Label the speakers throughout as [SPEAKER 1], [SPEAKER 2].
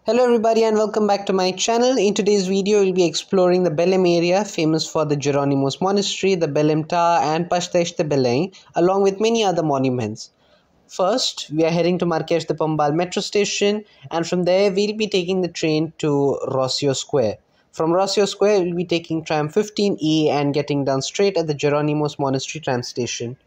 [SPEAKER 1] Hello everybody and welcome back to my channel. In today's video, we'll be exploring the Belem area, famous for the Jerónimos Monastery, the Belem Tower and Pasteis de Belem, along with many other monuments. First, we are heading to Marquês de Pombal metro station, and from there we'll be taking the train to Rocio Square. From Rocio Square, we'll be taking tram 15E and getting down straight at the Jerónimos Monastery tram station.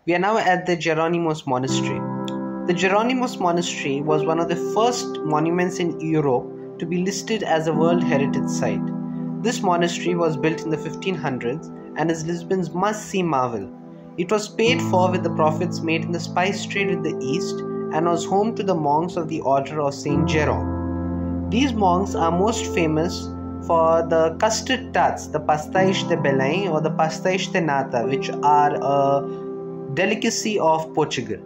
[SPEAKER 1] We are now at the Jerónimos Monastery. The Jerónimos Monastery was one of the first monuments in Europe to be listed as a World Heritage Site. This monastery was built in the 1500s and is Lisbon's must-see marvel. It was paid for with the profits made in the spice trade with the East and was home to the monks of the Order of Saint Jerome. These monks are most famous for the custard tarts, the Pastéis de Belem or the Pasteis de Nata, which are a delicacy of Portugal.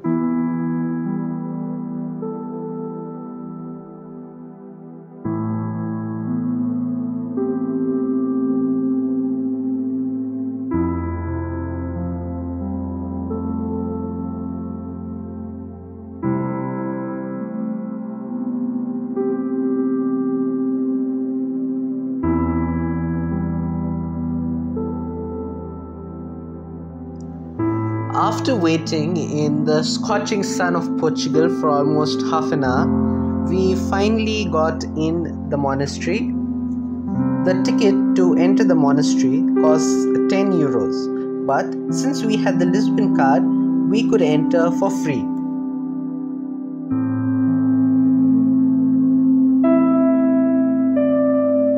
[SPEAKER 1] After waiting in the scorching sun of Portugal for almost half an hour, we finally got in the monastery. The ticket to enter the monastery costs 10 euros, but since we had the Lisbon card, we could enter for free.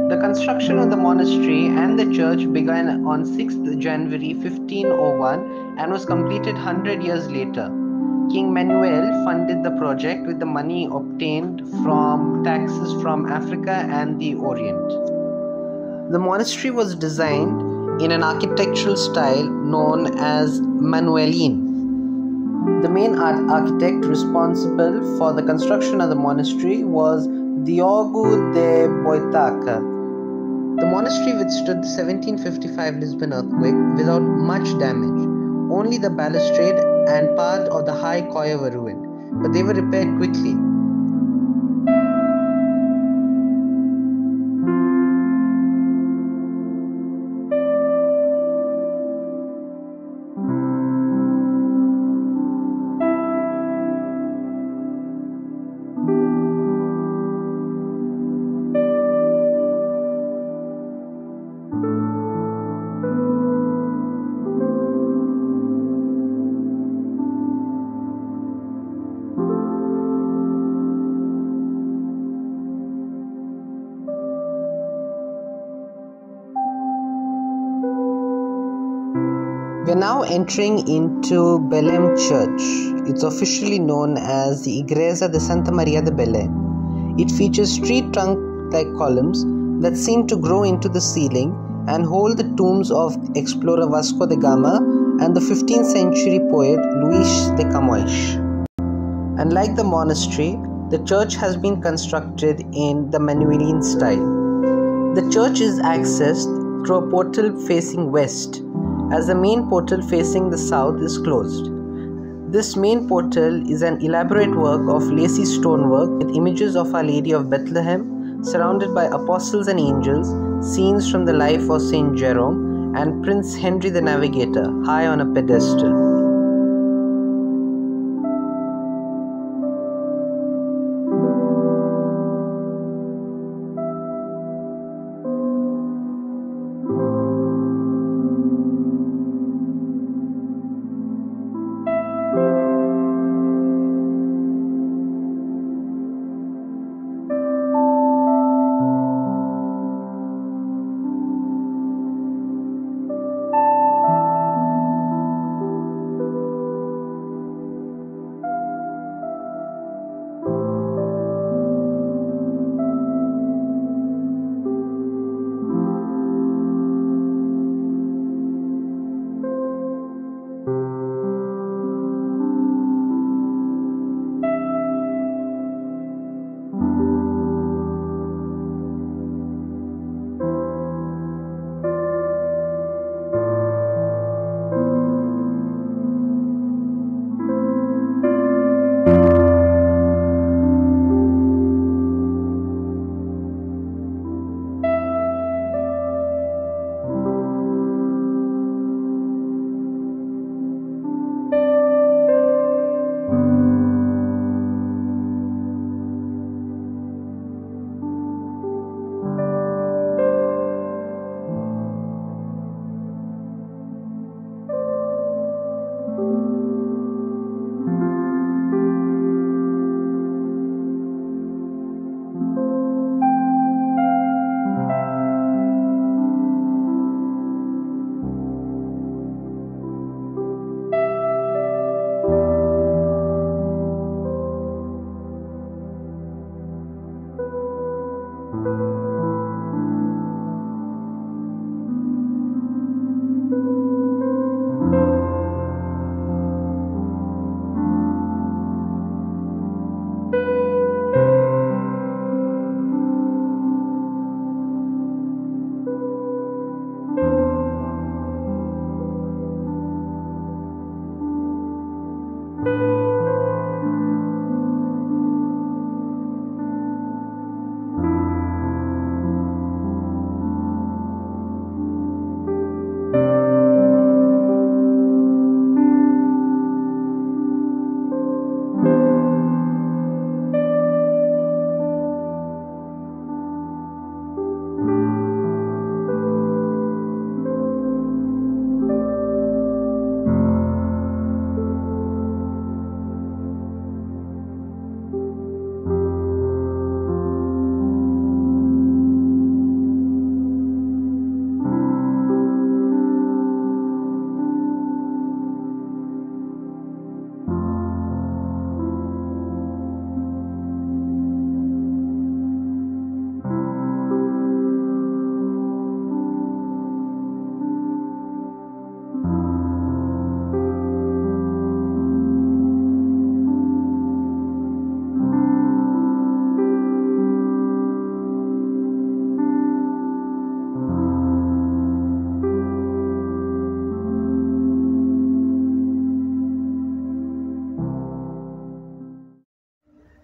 [SPEAKER 1] The construction of the monastery and the church began on 6th January 1501 and was completed 100 years later. King Manuel funded the project with the money obtained from taxes from Africa and the Orient. The monastery was designed in an architectural style known as Manueline. The main architect responsible for the construction of the monastery was Diogo de Boitaca. The monastery withstood the 1755 Lisbon earthquake without much damage. Only the balustrade and part of the high choir were ruined, but they were repaired quickly. We are now entering into Belem Church. It's officially known as the Igreja de Santa Maria de Belem. It features tree trunk-like columns that seem to grow into the ceiling and hold the tombs of explorer Vasco da Gama and the 15th century poet Luis de Camões. Unlike the monastery, the church has been constructed in the Manuelian style. The church is accessed through a portal facing west, as the main portal facing the south is closed. This main portal is an elaborate work of lacy stonework with images of Our Lady of Bethlehem, surrounded by apostles and angels, scenes from the life of Saint Jerome, and Prince Henry the Navigator high on a pedestal.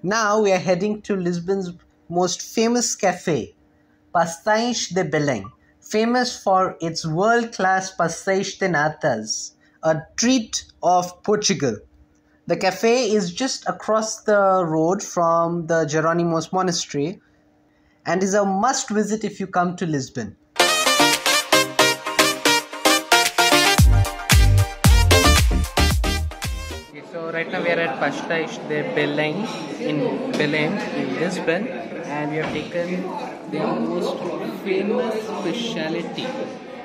[SPEAKER 1] Now we are heading to Lisbon's most famous cafe, Pasteis de Belem, famous for its world-class pastéis de natas, a treat of Portugal. The cafe is just across the road from the Jerónimos Monastery and is a must-visit if you come to Lisbon. So right now we are at Pastéis de Belem in Lisbon, and we have taken their most famous speciality,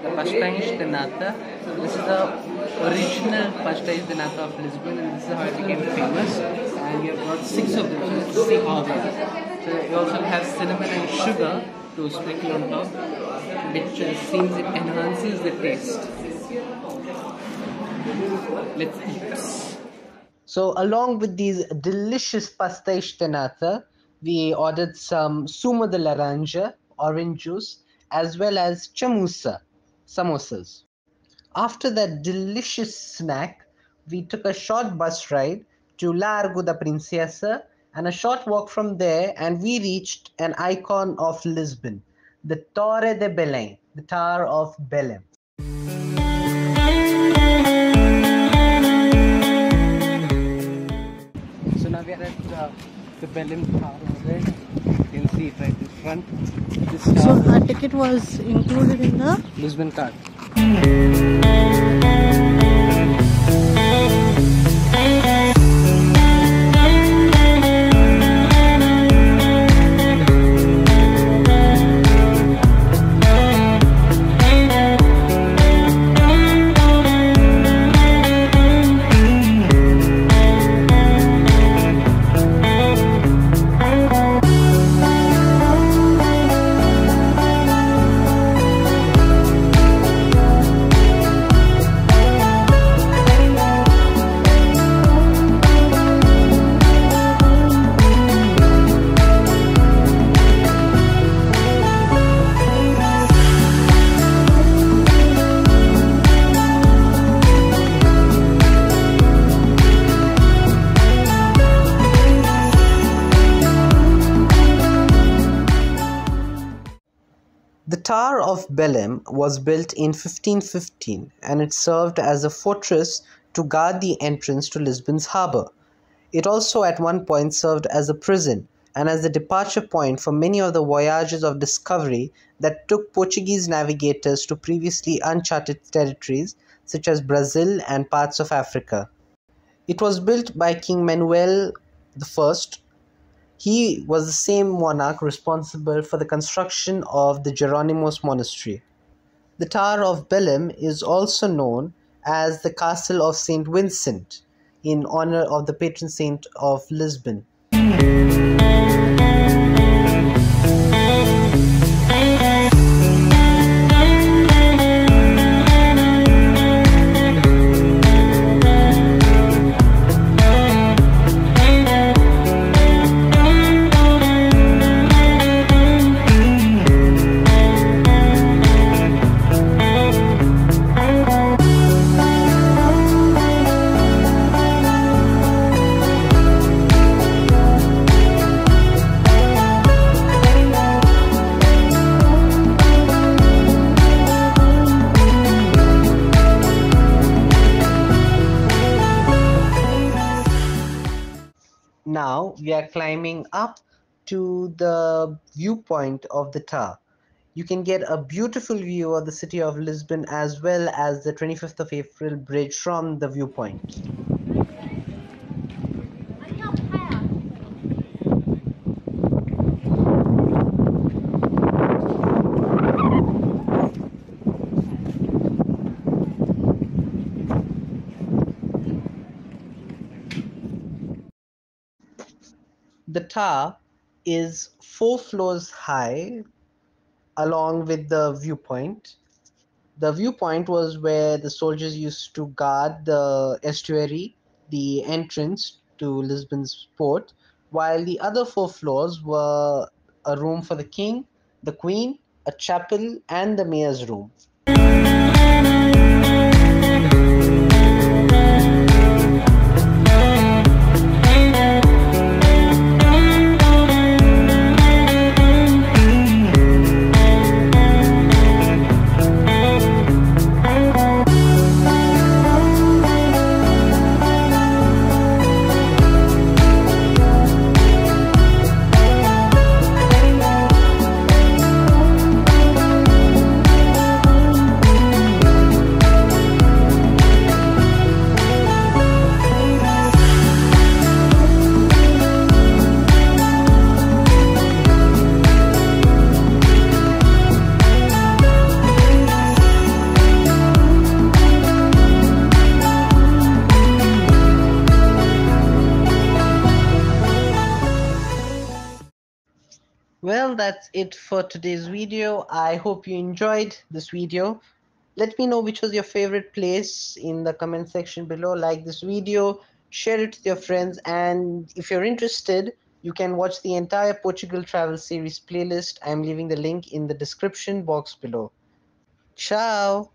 [SPEAKER 1] the Pasteis de Nata. This is the original Pasteis de Nata of Lisbon, and this is how it became famous. And we have got 6 of them, so let's see how they are. So we also have cinnamon and sugar,
[SPEAKER 2] to sprinkle on top, which seems it enhances the taste. Let's eat.
[SPEAKER 1] So along with these delicious pastéis de nata, we ordered some sumo de laranja, orange juice, as well as chamusa, samosas. After that delicious snack, we took a short bus ride to Largo da Princesa and a short walk from there, and we reached an icon of Lisbon, the Torre de Belem, the Tower of Belem. So now we are at the Belem Tower over there. You can see it right in front. This tower,
[SPEAKER 3] So our ticket was included in the
[SPEAKER 1] Lisbon card. The Tower of Belem was built in 1515 and it served as a fortress to guard the entrance to Lisbon's harbour. It also at one point served as a prison and as the departure point for many of the voyages of discovery that took Portuguese navigators to previously uncharted territories such as Brazil and parts of Africa. It was built by King Manuel I. He was the same monarch responsible for the construction of the Jerónimos Monastery. The Tower of Belem is also known as the Castle of St. Vincent, in honor of the patron saint of Lisbon. Now we are climbing up to the viewpoint of the tower. You can get a beautiful view of the city of Lisbon as well as the 25th of April bridge from the viewpoint. The tower is 4 floors high along with the viewpoint. The viewpoint was where the soldiers used to guard the estuary, the entrance to Lisbon's port, while the other 4 floors were a room for the king, the queen, a chapel, and the mayor's room. that's it for today's video. I hope you enjoyed this video. Let me know which was your favorite place in the comment section below. Like this video, share it with your friends, and if you're interested, you can watch the entire Portugal travel series playlist. I'm leaving the link in the description box below. Ciao!